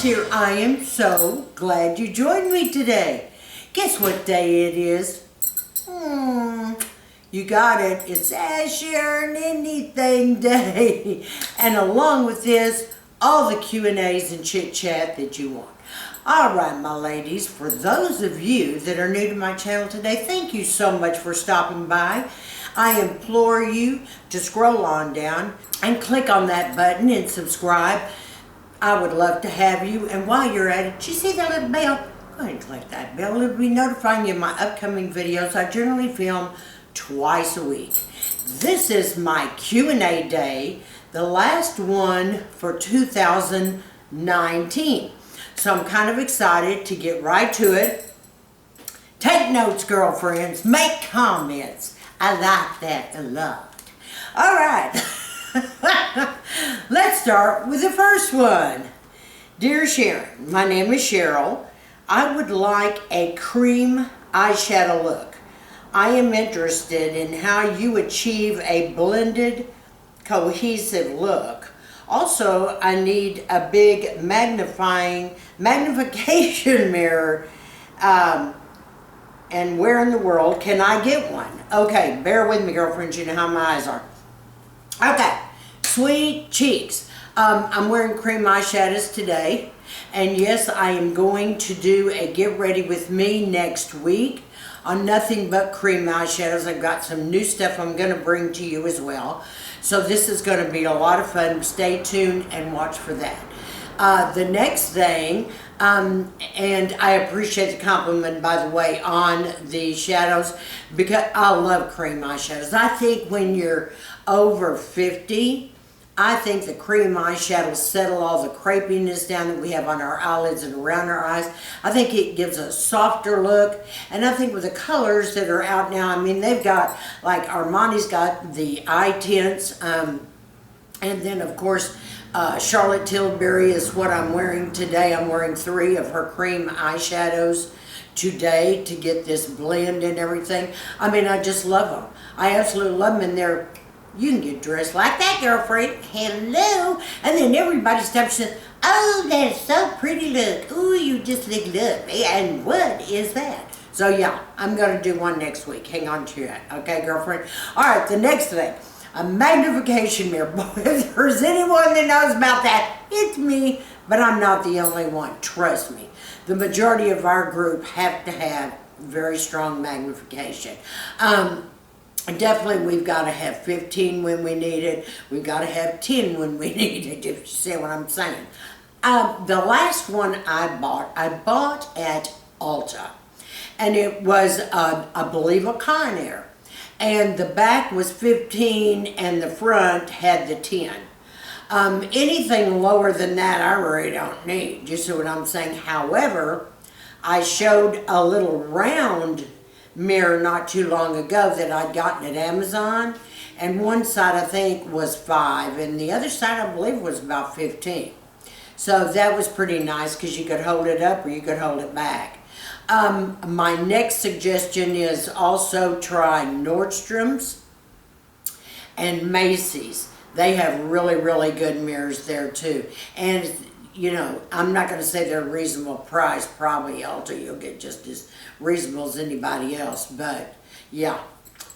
friends here. I am so glad you joined me today. Guess what day it is? You got it. It's Ask Sharon Anything Day. And along with this, all the Q&As and chit-chat that you want. All right, my ladies, for those of you that are new to my channel today, thank you so much for stopping by. I implore you to scroll on down and click on that button and subscribe. I would love to have you. And while you're at it, you see that little bell? Go ahead and click that bell. It'll be notifying you of my upcoming videos. I generally film twice a week. This is my Q&A day, the last one for 2019. So I'm kind of excited to get right to it. Take notes, girlfriends. Make comments. I like that a lot. All right. Let's start with the first one. Dear Sharon, my name is Cheryl. I would like a cream eyeshadow look. I am interested in how you achieve a blended, cohesive look. Also, I need a big magnification mirror. And where in the world can I get one? Okay, bear with me, girlfriends. You know how my eyes are. Okay, sweet cheeks. I'm wearing cream eyeshadows today. And yes, I am going to do a get ready with me next week on nothing but cream eyeshadows. I've got some new stuff I'm going to bring to you as well. So this is going to be a lot of fun. Stay tuned and watch for that. The next thing, and I appreciate the compliment, by the way, on the shadows, because I love cream eyeshadows. I think when you're over 50, I think the cream eyeshadows settle all the crepiness down that we have on our eyelids and around our eyes. I think it gives a softer look, and I think with the colors that are out now, I mean, they've got, like Armani's got the eye tints, and then of course, Charlotte Tilbury is what I'm wearing today. I'm wearing 3 of her cream eyeshadows today to get this blend and everything. I mean, I just love them. I absolutely love them, and they're, you can get dressed like that, girlfriend. Hello. And then everybody stops and says, oh, that's so pretty look. Ooh, you just look lovely. And what is that? So yeah, I'm going to do one next week. Hang on to that. Okay, girlfriend? All right, the next thing. A magnification mirror. Boy, if there's anyone that knows about that, it's me. But I'm not the only one. Trust me. The majority of our group have to have very strong magnification. Definitely, we've got to have 15 when we need it. We've got to have 10 when we need it, if you see what I'm saying. The last one I bought at Ulta. And it was, I believe, a Conair. And the back was 15 and the front had the 10. Anything lower than that I really don't need. You see what I'm saying? However, I showed a little round mirror not too long ago that I'd gotten at Amazon. And one side I think was 5 and the other side I believe was about 15. So that was pretty nice because you could hold it up or you could hold it back. My next suggestion is also try Nordstrom's and Macy's. They have really, really good mirrors there too. And, you know, I'm not going to say they're a reasonable price. Probably Ulta, you'll get just as reasonable as anybody else. But, yeah,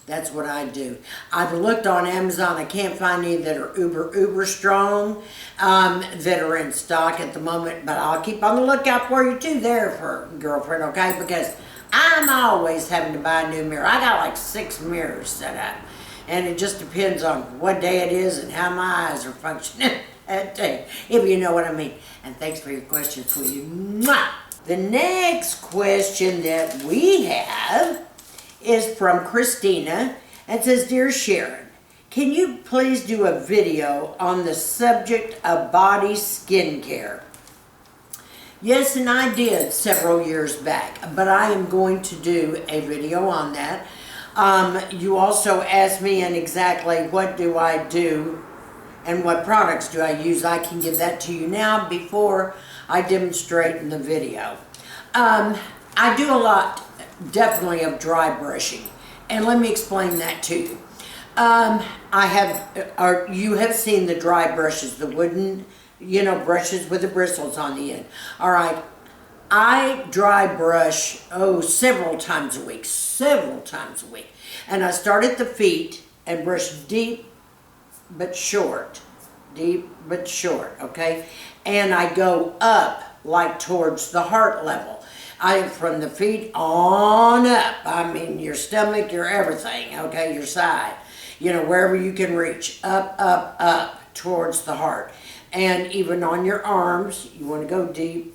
that's what I do. I've looked on Amazon. I can't find any that are uber strong that are in stock at the moment. But I'll keep on the lookout for you too there, for girlfriend, okay? Because I'm always having to buy a new mirror. I got like 6 mirrors set up. And it just depends on what day it is and how my eyes are functioning that day, if you know what I mean. And thanks for your question, sweetie. Mwah! The next question that we have is from Christina, and says, Dear Sharon, can you please do a video on the subject of body skincare? Yes, and I did several years back, but I am going to do a video on that. You also asked me in exactly what do I do and what products do I use. I can give that to you now before I demonstrate in the video. I do a lot, definitely, of dry brushing, and let me explain that to you. You have seen the dry brushes, the wooden you know, brushes with the bristles on the end. All right, I dry brush, several times a week, And I start at the feet and brush deep but short, okay? And I go up, like towards the heart level. From the feet on up, I mean your stomach, your everything, okay, your side, you know, wherever you can reach, up towards the heart. And even on your arms, you want to go deep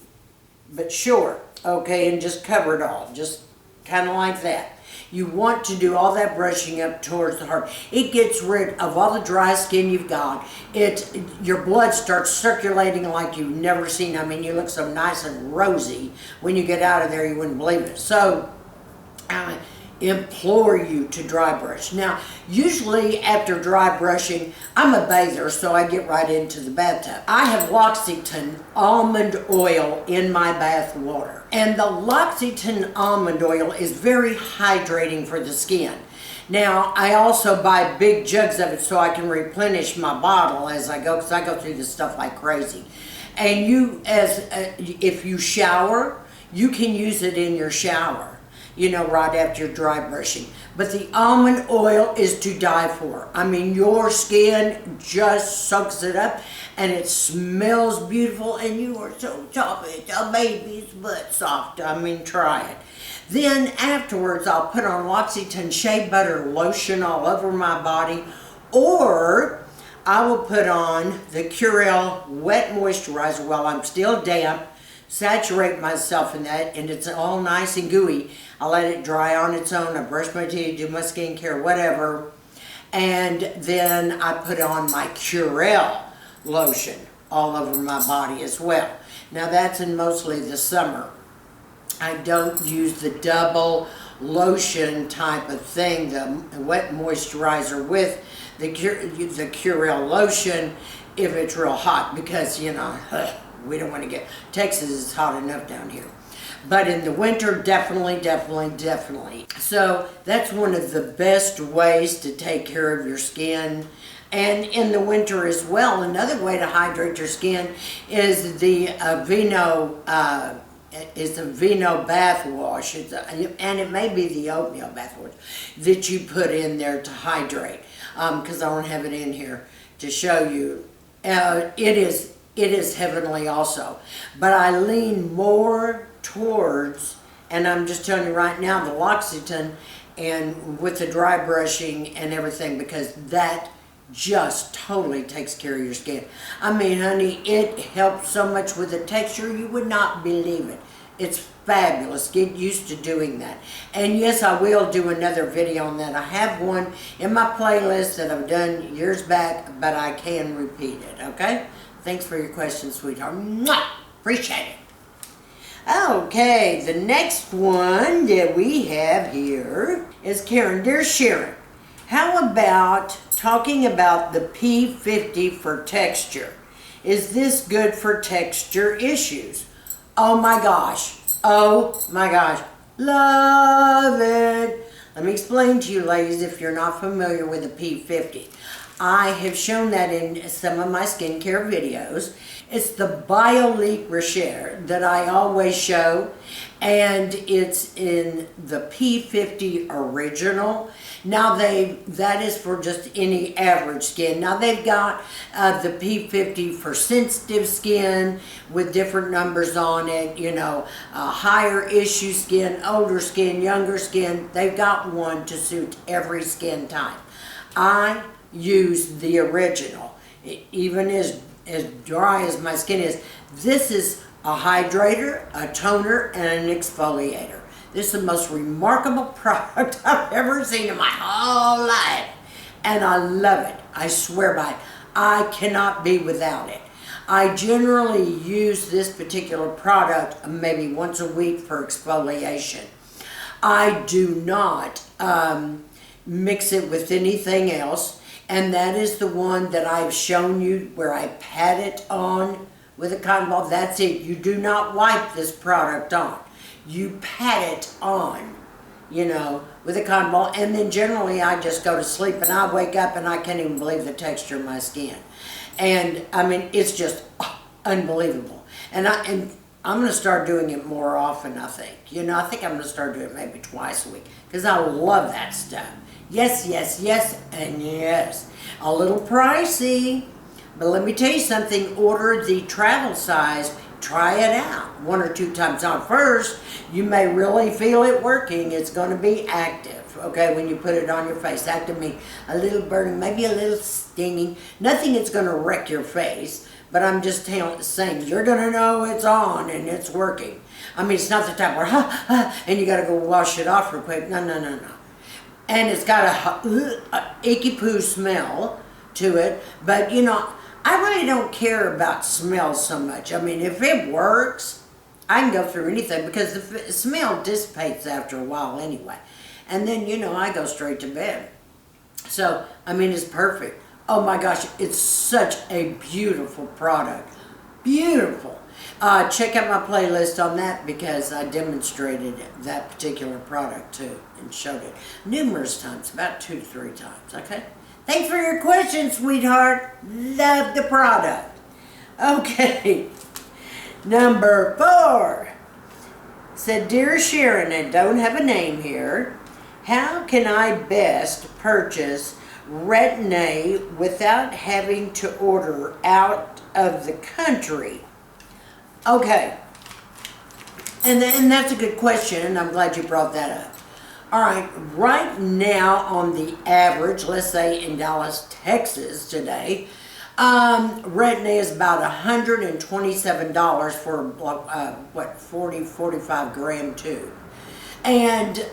but short, okay, and just cover it all, just kind of like that. You want to do all that brushing up towards the heart. It gets rid of all the dry skin you've got. Your blood starts circulating like you've never seen. I mean, you look so nice and rosy when you get out of there, you wouldn't believe it. So, I implore you to dry brush. Now, usually after dry brushing, I'm a bather, so I get right into the bathtub. I have L'OCCITANE almond oil in my bath water. And the L'OCCITANE almond oil is very hydrating for the skin. Now, I also buy big jugs of it so I can replenish my bottle as I go, because I go through this stuff like crazy. And if you shower, you can use it in your shower, you know, right after your dry brushing. But the almond oil is to die for. I mean, your skin just soaks it up and it smells beautiful and you are so soft. It's a baby's butt soft. I mean, try it. Then afterwards, I'll put on L'OCCITANE Shea Butter Lotion all over my body, or I will put on the Curel Wet Moisturizer while I'm still damp, saturate myself in that, and it's all nice and gooey. I let it dry on its own. I brush my teeth, do my skincare, whatever. And then I put on my Curel lotion all over my body as well. Now that's in mostly the summer. I don't use the double lotion type of thing, the wet moisturizer with the Curel lotion if it's real hot, because, you know, we don't want to get, Texas is hot enough down here. But in the winter, definitely. So that's one of the best ways to take care of your skin. And in the winter as well, another way to hydrate your skin is the Vino bath wash. And it may be the oatmeal bath wash that you put in there to hydrate. Because I don't have it in here to show you. It is heavenly also. But I lean more towards, and I'm just telling you right now, the L'OCCITANE and with the dry brushing and everything, because that just totally takes care of your skin. I mean, honey, it helps so much with the texture, you would not believe it. It's fabulous. Get used to doing that. And yes, I will do another video on that. I have one in my playlist that I've done years back, but I can repeat it, okay? Thanks for your question, sweetheart. Mwah! Appreciate it. Okay, the next one that we have here is Karen. Dear Sharon, how about talking about the P50 for texture? Is this good for texture issues? Oh my gosh, love it. Let me explain to you ladies if you're not familiar with the P50. I have shown that in some of my skincare videos. It's the Biologique Recherche that I always show, and it's in the P50 original. Now that is for just any average skin. Now they've got the P50 for sensitive skin with different numbers on it, you know, higher issue skin, older skin, younger skin. They've got one to suit every skin type. I use the original. Even as dry as my skin is, this is a hydrator, a toner, and an exfoliator. This is the most remarkable product I've ever seen in my whole life. And I love it. I swear by it. I cannot be without it. I generally use this particular product maybe once a week for exfoliation. I do not mix it with anything else. And that is the one that I've shown you where I pat it on with a cotton ball. That's it. You do not wipe this product on. You pat it on you know, with a cotton ball, and then generally I just go to sleep and I wake up and I can't even believe the texture of my skin. And I mean, it's just unbelievable. And I'm going to start doing it more often, I think. You know, I think I'm going to start doing it maybe twice a week because I love that stuff. Yes, yes, yes, and yes. A little pricey, but let me tell you something. Order the travel size. Try it out 1 or 2 times on. First, you may really feel it working. It's going to be active, okay, when you put it on your face. Active means a little burning, maybe a little stinging. Nothing that's going to wreck your face, but I'm just saying you're going to know it's on and it's working. I mean, it's not the type where, and you got to go wash it off real quick. No, no, no, no. And it's got a icky poo smell to it, but you know, I really don't care about smell so much. I mean, if it works, I can go through anything because the smell dissipates after a while anyway. And then, you know, I go straight to bed. So, I mean, it's perfect. Oh my gosh, it's such a beautiful product. Beautiful. Check out my playlist on that because I demonstrated that particular product too and showed it numerous times, about 2 to 3 times, okay? Thanks for your question, sweetheart. Love the product. Okay. Number 4. Said, Dear Sharon, and don't have a name here, how can I best purchase Retin-A without having to order out of the country? Okay. And that's a good question, and I'm glad you brought that up. All right, right now on the average, let's say in Dallas, Texas today, Retin-A is about $127 for, what, 45 gram tube. And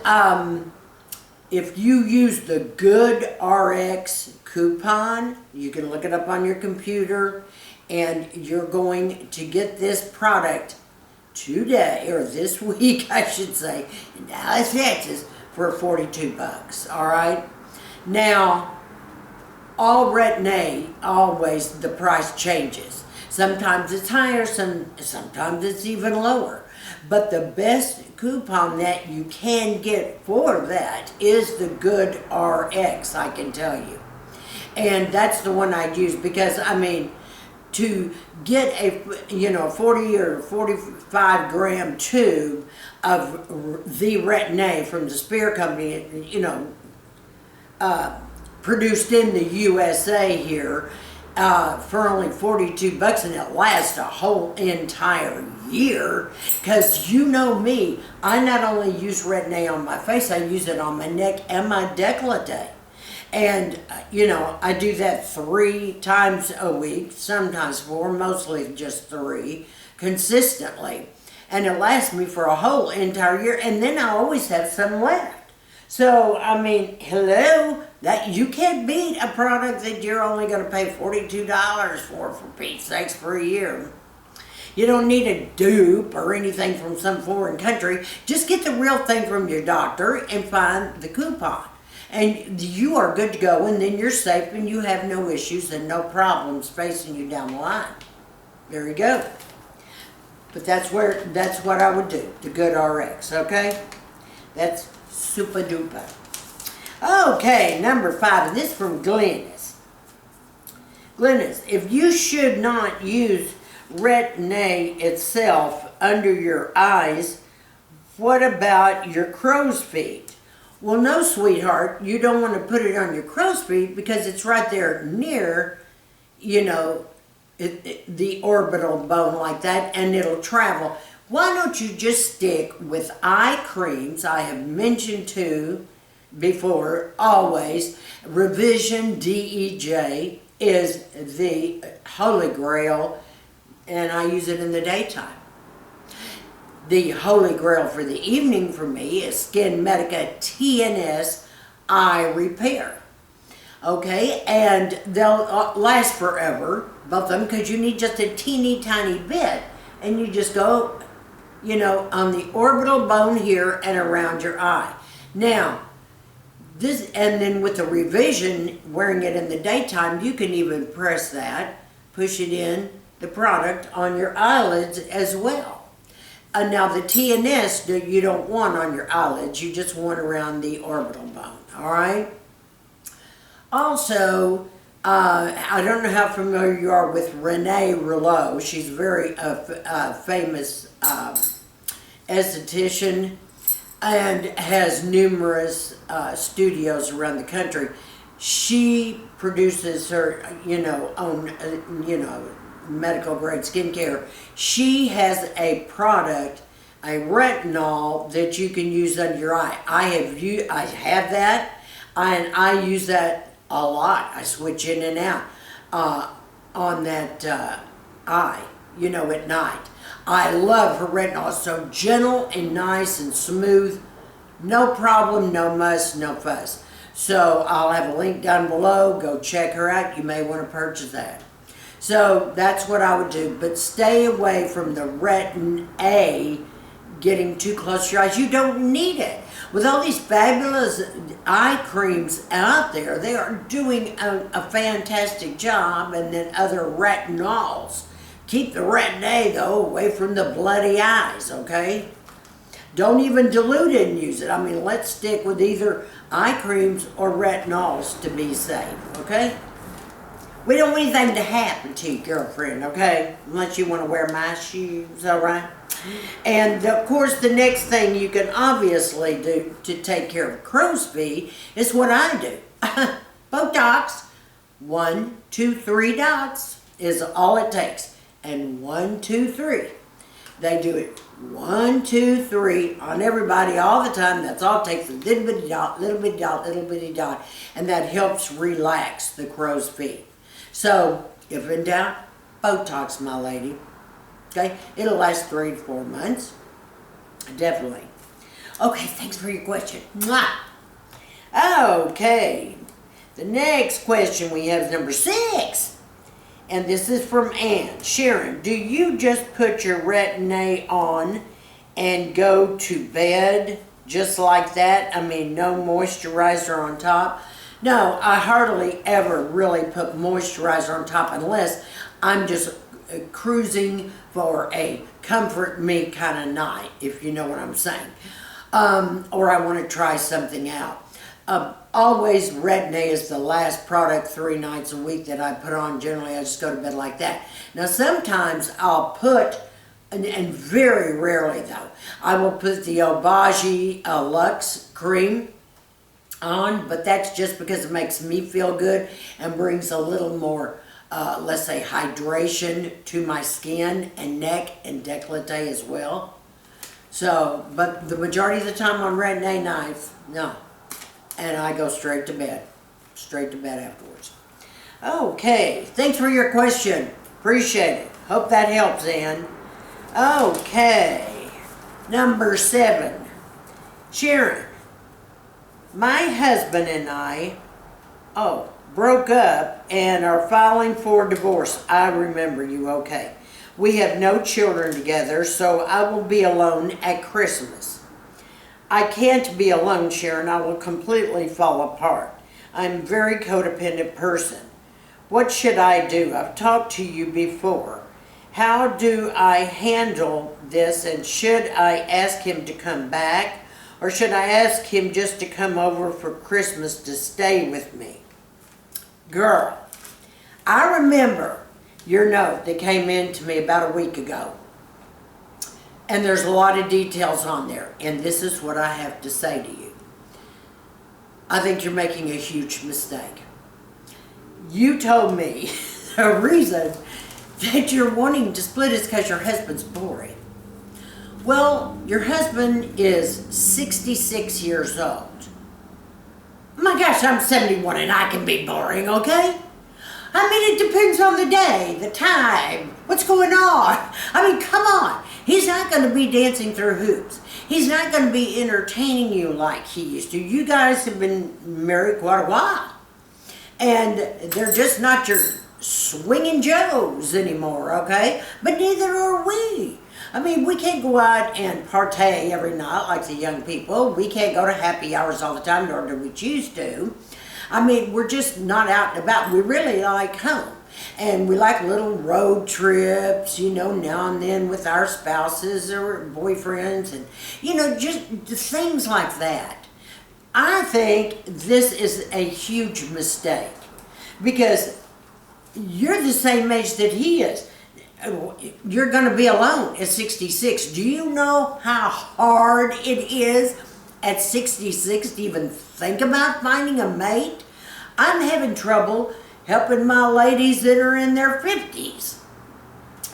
if you use the Good RX coupon, you can look it up on your computer, and you're going to get this product today, or this week, I should say, in Dallas, Texas, for $42, all right? Now, all Retin-A, always the price changes. Sometimes it's higher, sometimes it's even lower. But the best coupon that you can get for that is the Good RX, I can tell you. And that's the one I use because, I mean, to get a, you know, 40 or 45 gram tube of the Retin-A from the Spear Company, you know, produced in the USA here for only $42, and it lasts a whole entire year. Because you know me, I not only use Retin-A on my face, I use it on my neck and my décolleté. And, you know, I do that 3 times a week, sometimes 4, mostly just 3, consistently. And it lasts me for a whole entire year, and then I always have some left. So, I mean, hello, that you can't beat a product that you're only going to pay $42 for Pete's sakes, for a year. You don't need a dupe or anything from some foreign country. Just get the real thing from your doctor and find the coupon. And you are good to go, and then you're safe and you have no issues and no problems facing you down the line. There you go. But that's what I would do, the Good RX, okay? That's super duper. Okay, number 5, and this is from Glennis. Glennis, if you should not use Retin-A itself under your eyes, what about your crow's feet? Well, no, sweetheart, you don't want to put it on your crow's feet because it's right there near, you know, the orbital bone like that, and it'll travel. Why don't you just stick with eye creams? I have mentioned to before, always, Revision DEJ is the holy grail, and I use it in the daytime. The holy grail for the evening for me is Skinmedica TNS Eye Repair. Okay, and they'll last forever, both of them, because you need just a teeny tiny bit, and you just go, you know, on the orbital bone here and around your eye. Now, this, and then with the Revision, wearing it in the daytime, you can even press that, push it in, the product, on your eyelids as well. Now the TNS you don't want on your eyelids, you just want around the orbital bone, all right? Also, I don't know how familiar you are with Renee Rouleu. She's a very famous esthetician and has numerous studios around the country. She produces her, own, medical grade skincare. She has a product, a retinol that you can use under your eye. I have that, and I use that a lot. I switch in and out on that eye, at night. I love her retinol. It's so gentle and nice and smooth. No problem, no muss, no fuss. So I'll have a link down below. Go check her out. You may want to purchase that. So that's what I would do. But stay away from the Retin-A getting too close to your eyes. You don't need it. With all these fabulous eye creams out there, they are doing a fantastic job, and then other retinols. Keep the Retin-A, though, away from the bloody eyes, okay? Don't even dilute it and use it. I mean, let's stick with either eye creams or retinols to be safe, okay? We don't want anything to happen to you, girlfriend, okay? Unless you want to wear my shoes, all right? And, of course, the next thing you can obviously do to take care of crow's feet is what I do. Botox, 1, 2, 3 dots is all it takes. And 1, 2, 3. They do it 1, 2, 3 on everybody all the time. That's all it takes, a little bitty dot, little bitty dot, little bitty dot. And that helps relax the crow's feet. So, if in doubt, Botox, my lady. Okay, it'll last 3 to 4 months. Definitely. Okay, thanks for your question. Mwah! Okay, the next question we have is number 6. And this is from Ann. Sharon, do you just put your Retin-A on and go to bed just like that? I mean, no moisturizer on top? No, I hardly ever really put moisturizer on top unless I'm just cruising for a comfort me kind of night, if you know what I'm saying. Or I want to try something out. Always Retin-A is the last product 3 nights a week that I put on. Generally, I just go to bed like that. Now, sometimes I'll put, and very rarely though, I will put the Biologique Luxe cream on, but that's just because it makes me feel good and brings a little more, let's say, hydration to my skin and neck and décolleté as well. So, but the majority of the time on Retin-A nights, no. And I go straight to bed. Straight to bed afterwards. Okay, thanks for your question. Appreciate it. Hope that helps, Ann. Okay, number 7. Sharon, my husband and I, broke up and are filing for divorce. I remember you, okay. We have no children together, so I will be alone at Christmas. I can't be alone, Sharon. I will completely fall apart. I'm a very codependent person. What should I do? I've talked to you before. How do I handle this, and should I ask him to come back, or should I ask him just to come over for Christmas to stay with me? Girl, I remember your note that came in to me about a week ago. And there's a lot of details on there. And this is what I have to say to you. I think you're making a huge mistake. You told me the reason that you're wanting to split is because your husband's boring. Well, your husband is 66 years old. My gosh, I'm 71 and I can be boring, okay? I mean, it depends on the day, the time, what's going on. I mean, come on. He's not going to be dancing through hoops. He's not going to be entertaining you like he used to. You guys have been married quite a while. And they're just not your swinging Joes anymore, okay? But neither are we. I mean, we can't go out and partay every night like the young people. We can't go to happy hours all the time, nor do we choose to. I mean, we're just not out and about. We really like home. And we like little road trips, you know, now and then with our spouses or boyfriends and, you know, just things like that. I think this is a huge mistake because you're the same age that he is. You're going to be alone at 66. Do you know how hard it is at 66 to even think about finding a mate? I'm having trouble helping my ladies that are in their 50s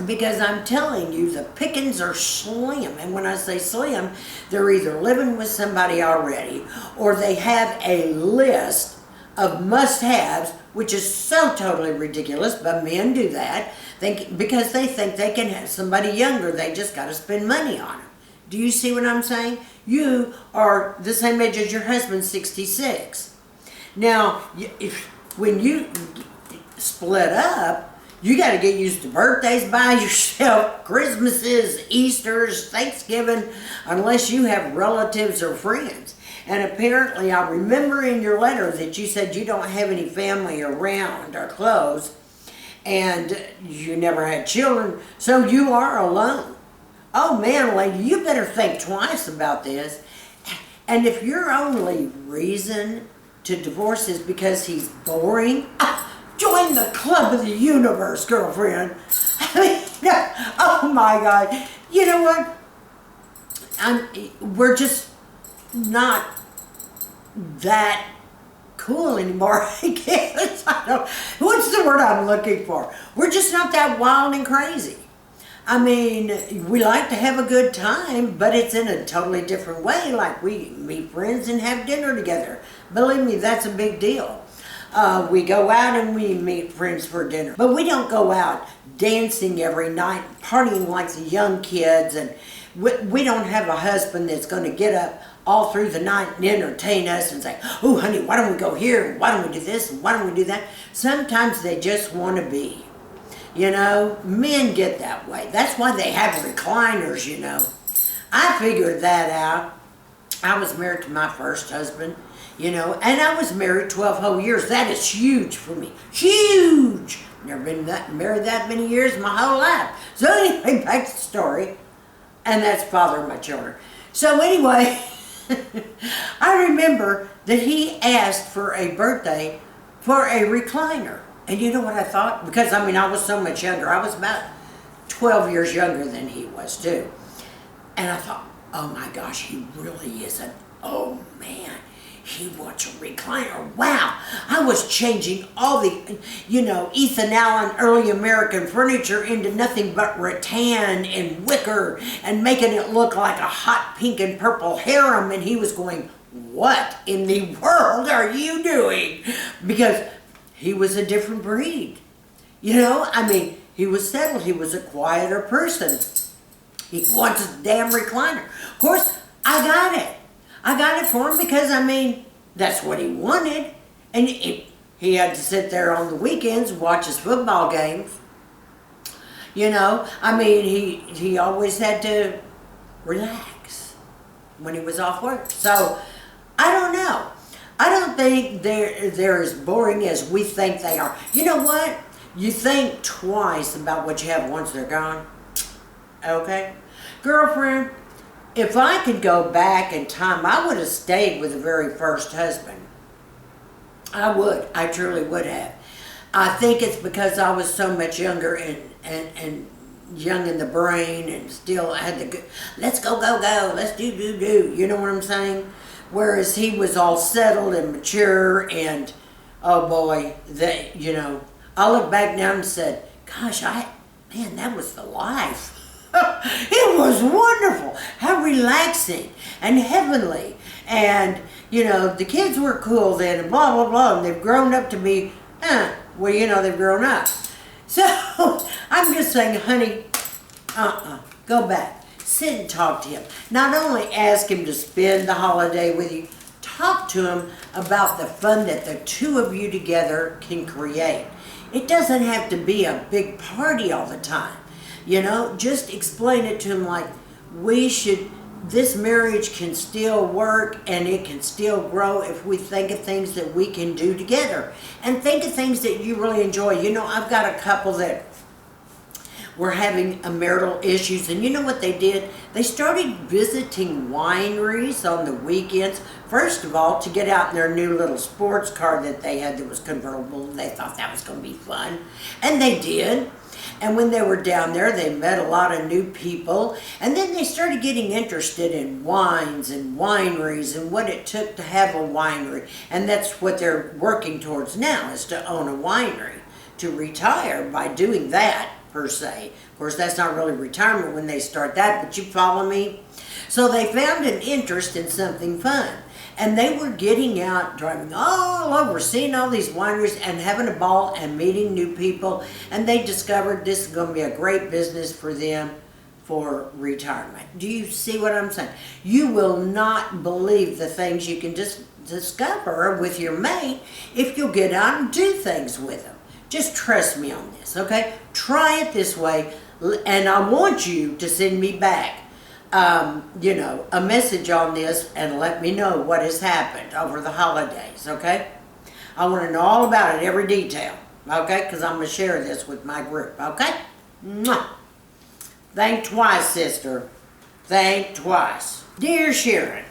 because I'm telling you, the pickings are slim. And when I say slim, they're either living with somebody already or they have a list of must-haves, which is so totally ridiculous, but men do that because they think they can have somebody younger. They just got to spend money on them. Do you see what I'm saying? You are the same age as your husband, 66. Now, when you split up, you got to get used to birthdays by yourself, Christmases, Easters, Thanksgiving, unless you have relatives or friends. And apparently, I remember in your letter that you said you don't have any family around or close, and you never had children, so you are alone. Oh man, lady, you better think twice about this. And if your only reason to divorce is because he's boring, join the club of the universe, girlfriend. I mean, oh my God. You know what? We're just not that cool anymore, I guess. What's the word I'm looking for? We're just not that wild and crazy. I mean, we like to have a good time, but it's in a totally different way. Like we meet friends and have dinner together. Believe me, that's a big deal. We go out and we meet friends for dinner. But we don't go out dancing every night, partying like the young kids. And we don't have a husband that's going to get up all through the night and entertain us and say, oh, honey, why don't we go here? Why don't we do this? Why don't we do that? Sometimes they just want to be. You know, men get that way. That's why they have recliners, you know. I figured that out. I was married to my first husband, you know, and I was married 12 whole years. That is huge for me. Huge! Never been married that many years in my whole life. So anyway, back to the story. And that's father of my children. So anyway, I remember that he asked for a birthday for a recliner. And you know what I thought? Because, I mean, I was so much younger. I was about 12 years younger than he was, too. And I thought, oh, my gosh, he really is an old man. He wants a recliner. Wow. I was changing all the, you know, Ethan Allen early American furniture into nothing but rattan and wicker and making it look like a hot pink and purple harem. And he was going, what in the world are you doing? Because he was a different breed. You know, I mean, he was settled. He was a quieter person. He wants a damn recliner. Of course, I got it. I got it for him because, I mean, that's what he wanted. And he had to sit there on the weekends and watch his football games. You know, I mean, he always had to relax when he was off work. So, I don't know. I don't think they're as boring as we think they are. You know what? You think twice about what you have once they're gone. Okay? Girlfriend, if I could go back in time, I would have stayed with the very first husband. I would. I truly would have. I think it's because I was so much younger and young in the brain and still had the, let's go, let's do. You know what I'm saying? Whereas he was all settled and mature and, oh boy, you know, I look back now and said, gosh, man, that was the life. It was wonderful. How relaxing and heavenly. And, you know, the kids were cool then and blah, blah, blah. And they've grown up to be, well, you know, they've grown up. So I'm just saying, honey, go back. Sit and talk to him. Not only ask him to spend the holiday with you, talk to him about the fun that the two of you together can create. It doesn't have to be a big party all the time. You know, just explain it to him like, we should this marriage can still work and it can still grow if we think of things that we can do together. And think of things that you really enjoy. You know, I've got a couple that were having marital issues, and you know what they did? They started visiting wineries on the weekends. First of all, to get out in their new little sports car that they had that was convertible. They thought that was going to be fun, and they did. And when they were down there, they met a lot of new people, and then they started getting interested in wines and wineries and what it took to have a winery. And that's what they're working towards now, is to own a winery, to retire by doing that, per se. Of course, that's not really retirement when they start that, but you follow me? So they found an interest in something fun. And they were getting out, driving all over, seeing all these wineries and having a ball and meeting new people. And they discovered this is going to be a great business for them for retirement. Do you see what I'm saying? You will not believe the things you can just discover with your mate if you'll get out and do things with them. Just trust me on this, okay? Try it this way, and I want you to send me back you know, a message on this and let me know what has happened over the holidays, okay? I want to know all about it, every detail, okay? Because I'm going to share this with my group, okay? Mwah. Think twice, sister. Think twice. Dear Sharon,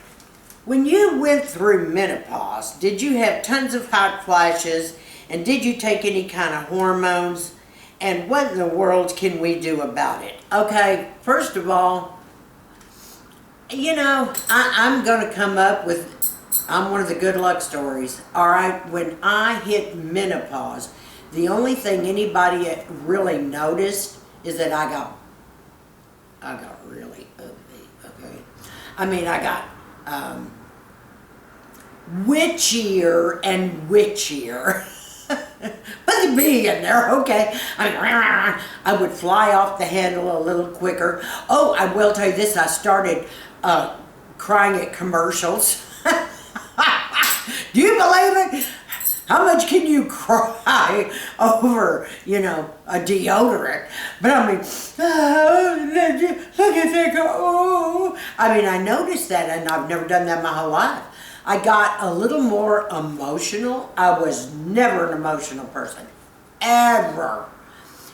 when you went through menopause, did you have tons of hot flashes, and did you take any kind of hormones? And what in the world can we do about it? Okay, first of all, you know, I'm going to come up with, I'm one of the good luck stories. All right, when I hit menopause, the only thing anybody really noticed is that I got really ugly, okay? I mean, I got witchier and witchier. Put the bee in there, okay? I would fly off the handle a little quicker. Oh, I will tell you this, I started crying at commercials. Do you believe it? How much can you cry over, you know, a deodorant? But I mean, look at that, oh. I mean, I noticed that, and I've never done that my whole life. I got a little more emotional. I was never an emotional person, ever.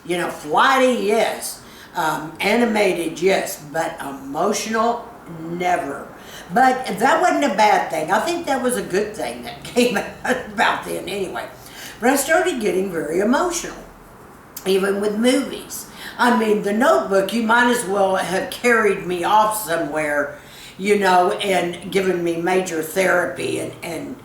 You know, flighty, yes. Animated, yes. But emotional, never. But that wasn't a bad thing. I think that was a good thing that came about then anyway. But I started getting very emotional, even with movies. I mean, The Notebook, you might as well have carried me off somewhere, you know, and given me major therapy and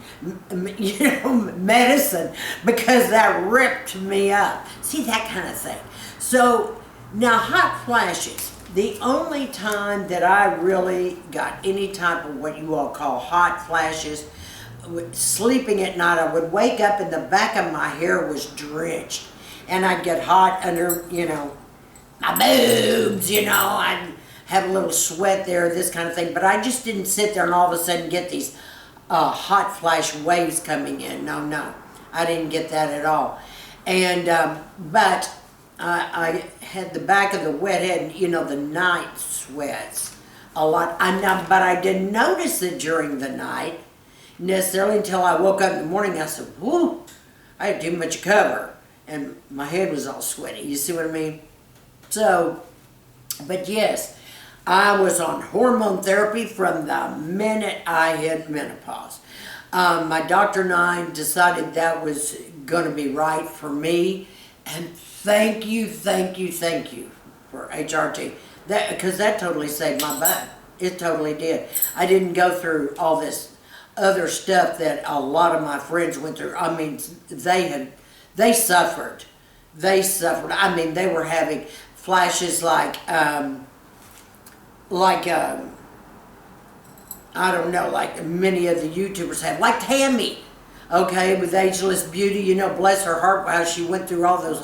you know, medicine, because that ripped me up. See, that kind of thing. So, now hot flashes. The only time that I really got any type of what you all call hot flashes, sleeping at night, I would wake up and the back of my hair was drenched. And I'd get hot under, you know, my boobs, you know, I'd have a little sweat there, this kind of thing. But I just didn't sit there and all of a sudden get these hot flash waves coming in. No, I didn't get that at all. And, but I had the back of the wet head, you know, the night sweats a lot. But I didn't notice it during the night necessarily until I woke up in the morning. I said, whoo, I had too much cover. And my head was all sweaty. You see what I mean? So, but yes, I was on hormone therapy from the minute I hit menopause. My doctor and I decided that was going to be right for me. And thank you for HRT. Because that totally saved my butt. It totally did. I didn't go through all this other stuff that a lot of my friends went through. I mean, they suffered. I mean, they were having flashes like I don't know, like many of the YouTubers have, like Tammy, okay, with Ageless Beauty, you know, bless her heart, how she went through all those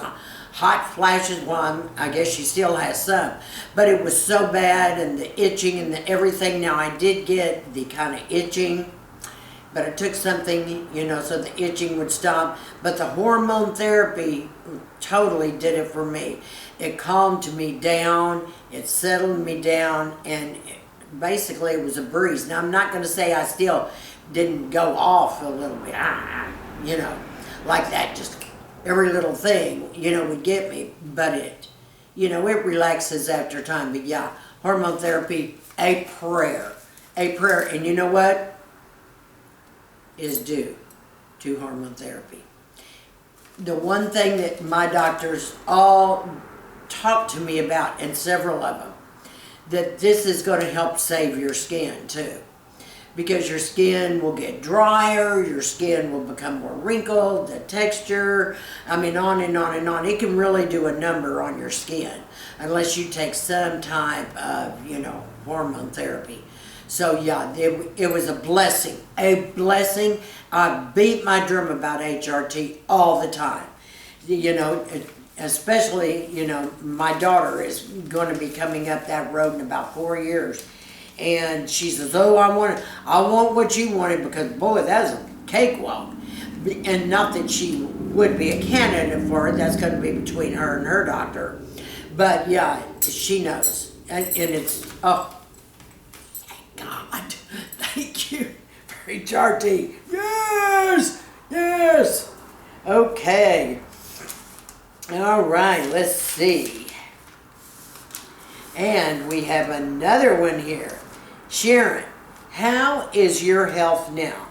hot flashes. Well, I guess she still has some, but it was so bad, and the itching and the everything. Now, I did get the kind of itching, but it took something, you know, so the itching would stop. But the hormone therapy totally did it for me. It calmed me down, it settled me down, and basically it was a breeze. Now, I'm not going to say I still didn't go off a little bit, you know, like that, just every little thing, you know, would get me, but it, you know, it relaxes after time. But yeah, hormone therapy, a prayer, and you know what is due to hormone therapy? The one thing that my doctors all talk to me about, and several of them, that this is going to help save your skin too. Because your skin will get drier, your skin will become more wrinkled, the texture, I mean, on and on and on. It can really do a number on your skin unless you take some type of, you know, hormone therapy. So yeah, it was a blessing, I beat my drum about HRT all the time. You know, especially, you know, my daughter is going to be coming up that road in about 4 years. And she says, oh, I want what you wanted, because boy, that's a cakewalk. And not that she would be a candidate for it, that's going to be between her and her doctor. But yeah, she knows. And it's, oh, thank God. Thank you for HRT. Yes, yes. Okay. All right, let's see. And we have another one here. Sharon, how is your health now?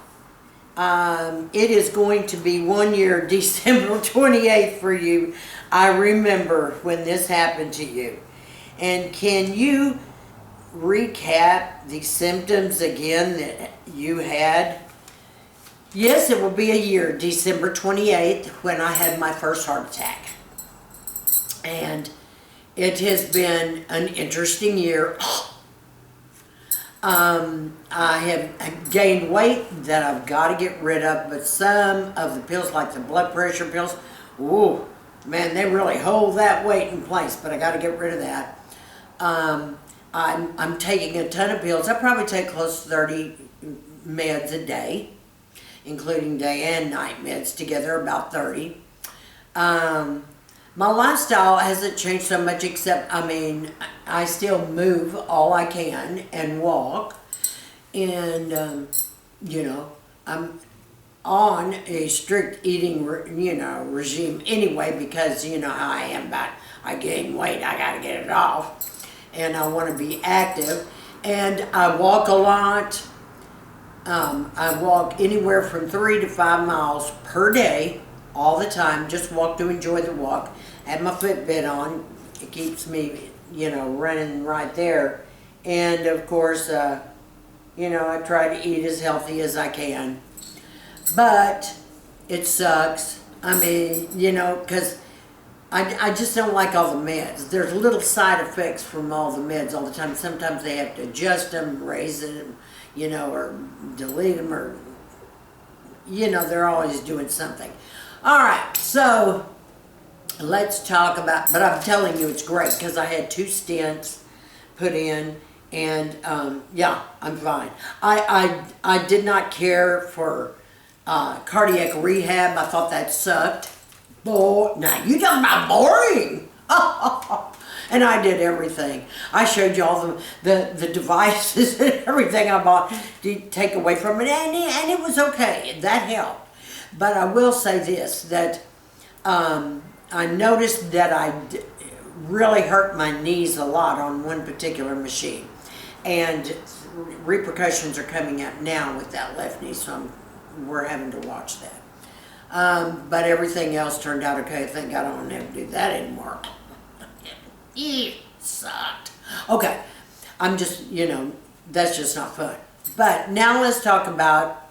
It is going to be 1 year, December 28th for you. I remember when this happened to you. And can you recap the symptoms again that you had? Yes, it will be a year, December 28th, when I had my first heart attack. And it has been an interesting year. I have gained weight that I've got to get rid of, but some of the pills, like the blood pressure pills, ooh, man, they really hold that weight in place, but I got to get rid of that. I'm taking a ton of pills. I probably take close to 30 meds a day, including day and night meds together, about 30. My lifestyle hasn't changed so much, except, I mean, I still move all I can and walk. And, you know, I'm on a strict eating, you know, regime anyway, because you know how I am about, I gain weight, I got to get it off. And I want to be active. And I walk a lot. I walk anywhere from 3 to 5 miles per day, all the time. Just walk to enjoy the walk. Have my Fitbit on. It keeps me, you know, running right there. And of course, you know, I try to eat as healthy as I can. But it sucks. I mean, you know, because I just don't like all the meds. There's little side effects from all the meds all the time. Sometimes they have to adjust them, raise them, you know, or delete them, or, you know, they're always doing something. All right, so let's talk about, but I'm telling you it's great, because I had 2 stents put in, and yeah, I'm fine. I did not care for cardiac rehab. I thought that sucked. Boy, now you talking about boring. And I did everything. I showed you all the devices and everything I bought to take away from it, and it was okay. That helped. But I will say this, that I noticed that I really hurt my knees a lot on one particular machine. And repercussions are coming up now with that left knee, so we're having to watch that. But everything else turned out okay. Thank God I don't have to do that anymore. It sucked. Okay, I'm just, you know, that's just not fun. But now let's talk about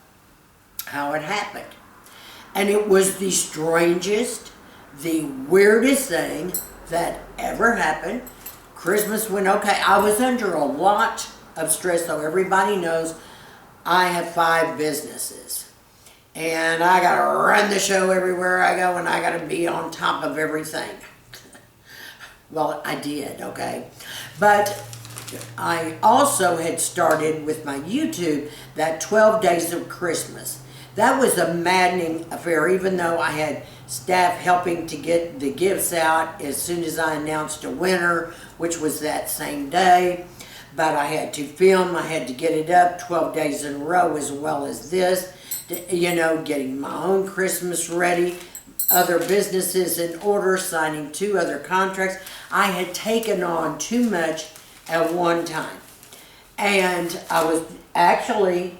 how it happened. And it was the strangest, the weirdest thing that ever happened. Christmas went okay. I was under a lot of stress, though. Everybody knows I have 5 businesses. And I got to run the show everywhere I go, and I got to be on top of everything. Well, I did, okay? But I also had started with my YouTube that 12 Days of Christmas. That was a maddening affair, even though I had staff helping to get the gifts out as soon as I announced a winner, which was that same day. but I had to film, I had to get it up 12 days in a row as well as this, you know, getting my own Christmas ready, other businesses in order, signing 2 other contracts. I had taken on too much at one time. And I was actually,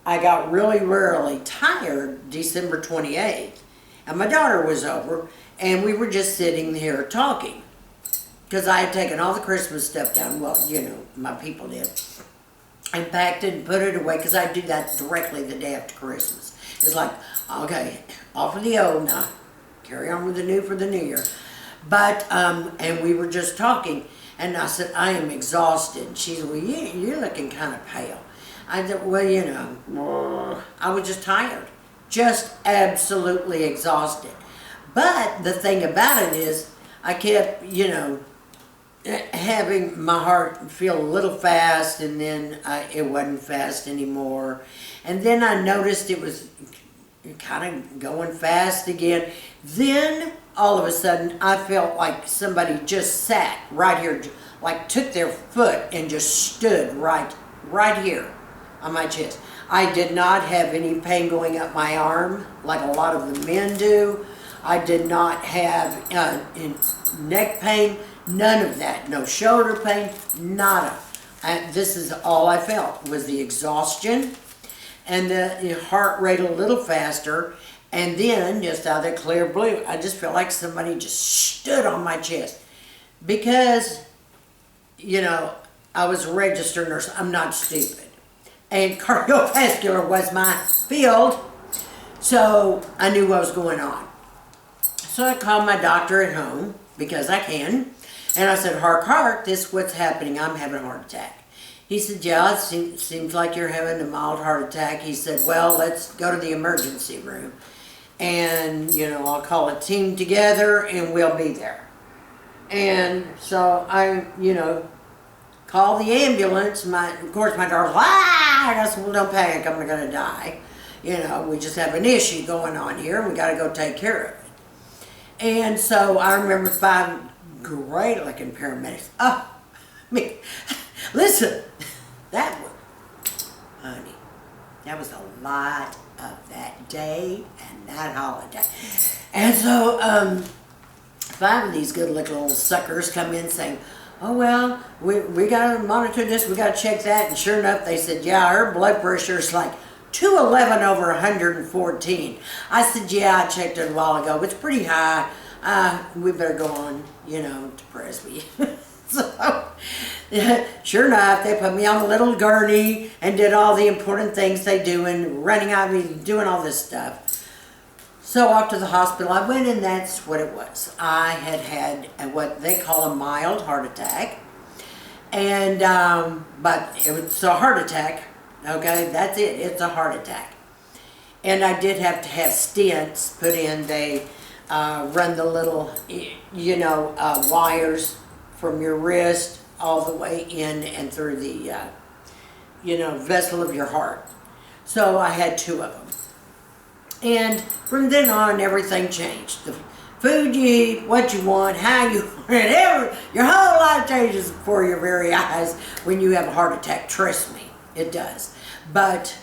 I got really tired December 28th. And my daughter was over, and we were just sitting here talking. Because I had taken all the Christmas stuff down, well, you know, my people did, and packed it and put it away, because I do that directly the day after Christmas. It's like, okay, off of the old now, carry on with the new for the new year. But, and we were just talking, and I said, I am exhausted. And she said, well, you're looking kind of pale. I said, well, you know, I was just tired. Just absolutely exhausted. But the thing about it is, I kept, you know, having my heart feel a little fast, and then it wasn't fast anymore. And then I noticed it was kind of going fast again. Then all of a sudden I felt like somebody just sat right here, like took their foot and just stood right here on my chest. I did not have any pain going up my arm like a lot of the men do. I did not have neck pain, none of that. No shoulder pain, nada. This is all I felt was the exhaustion and the heart rate a little faster. And then, just out of the clear blue, I just felt like somebody just stood on my chest. Because, you know, I was a registered nurse. I'm not stupid. And cardiovascular was my field. So I knew what was going on. So I called my doctor at home, because I can. And I said, heart, this is what's happening. I'm having a heart attack. He said, yeah, it seems like you're having a mild heart attack. He said, well, let's go to the emergency room. And, you know, I'll call a team together and we'll be there. And so I, you know, call the ambulance. Of course, my daughter's like, I said, well, don't panic, I'm going to die. You know, we just have an issue going on here, and we got to go take care of it. And so I remember 5 great looking paramedics. Oh, me, listen, that was, honey, that was a lot of that day and that holiday. And so 5 of these good looking little suckers come in saying, oh, well, we got to monitor this, we got to check that. And sure enough, they said, yeah, her blood pressure is like 211 over 114. I said, yeah, I checked it a while ago. It's pretty high. We better go on, you know, to Presby. So, sure enough, they put me on a little gurney and did all the important things they do, and running out, doing all this stuff. So off to the hospital I went, and that's what it was. I had what they call a mild heart attack. And, but it's a heart attack, okay? That's it, it's a heart attack. And I did have to have stents put in. They run the little, you know, wires from your wrist all the way in and through the, you know, vessel of your heart. So I had 2 of them. And from then on, everything changed. The food you eat, what you want, how you want it, your whole life changes before your very eyes when you have a heart attack. Trust me, it does. But,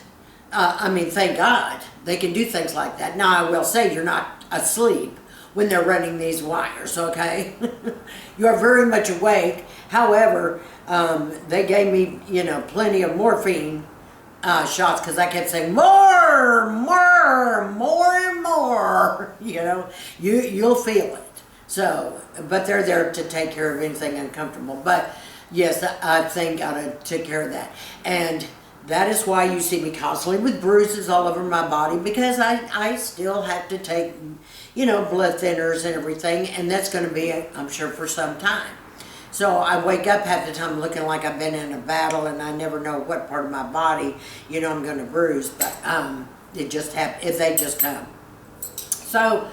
I mean, thank God they can do things like that. Now, I will say you're not asleep when they're running these wires, okay? You are very much awake. However, they gave me, you know, plenty of morphine shots, because I kept saying, more, and more, you know, you'll feel it. So, but they're there to take care of anything uncomfortable. But yes, I think I took care of that. And that is why you see me constantly with bruises all over my body, because I still have to take, you know, blood thinners and everything, and that's going to be, I'm sure, for some time. So I wake up half the time looking like I've been in a battle, and I never know what part of my body, you know, I'm going to bruise, but it just happens, if they just come. So,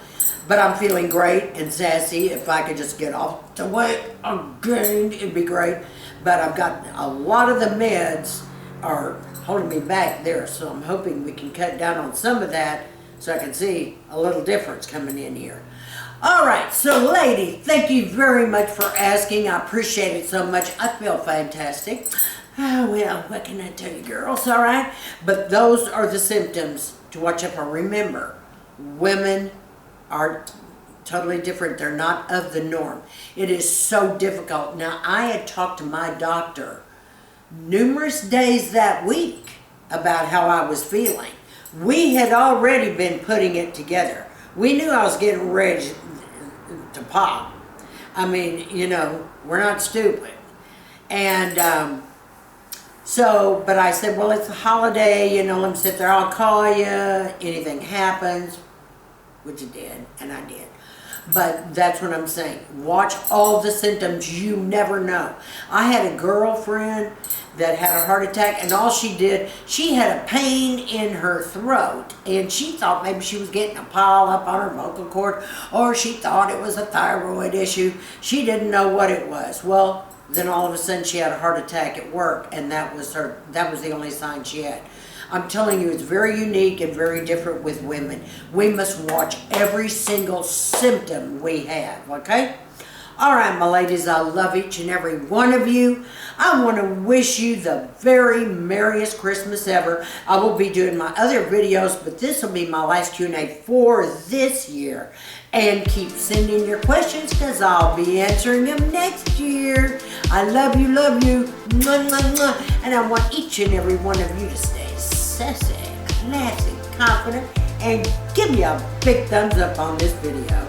but I'm feeling great and sassy. If I could just get off the weight I gained, it'd be great. But I've got a lot of the meds are holding me back there, so I'm hoping we can cut down on some of that so I can see a little difference coming in here. All right, so lady, thank you very much for asking. I appreciate it so much. I feel fantastic. Oh, well, what can I tell you, girls, all right? But those are the symptoms to watch out for. Remember, women are totally different. They're not of the norm. It is so difficult. Now, I had talked to my doctor numerous days that week about how I was feeling. We had already been putting it together. We knew I was getting ready to pop. I mean, you know, we're not stupid. And so, but I said, well, it's a holiday, you know, let me sit there, I'll call you, anything happens, which it did, and I did. But that's what I'm saying. Watch all the symptoms. You never know. I had a girlfriend that had a heart attack, and all she did, she had a pain in her throat, and she thought maybe she was getting a pile up on her vocal cord, or she thought it was a thyroid issue. She didn't know what it was. Well, then all of a sudden she had a heart attack at work, and that was the only sign she had. I'm telling you, it's very unique and very different with women. We must watch every single symptom we have, okay? All right, my ladies, I love each and every one of you. I want to wish you the very merriest Christmas ever. I will be doing my other videos, but this will be my last Q&A for this year. And keep sending your questions, because I'll be answering them next year. I love you, love you. Mwah, mwah, mwah. And I want each and every one of you to stay sassy, classy, confident, and give me a big thumbs up on this video.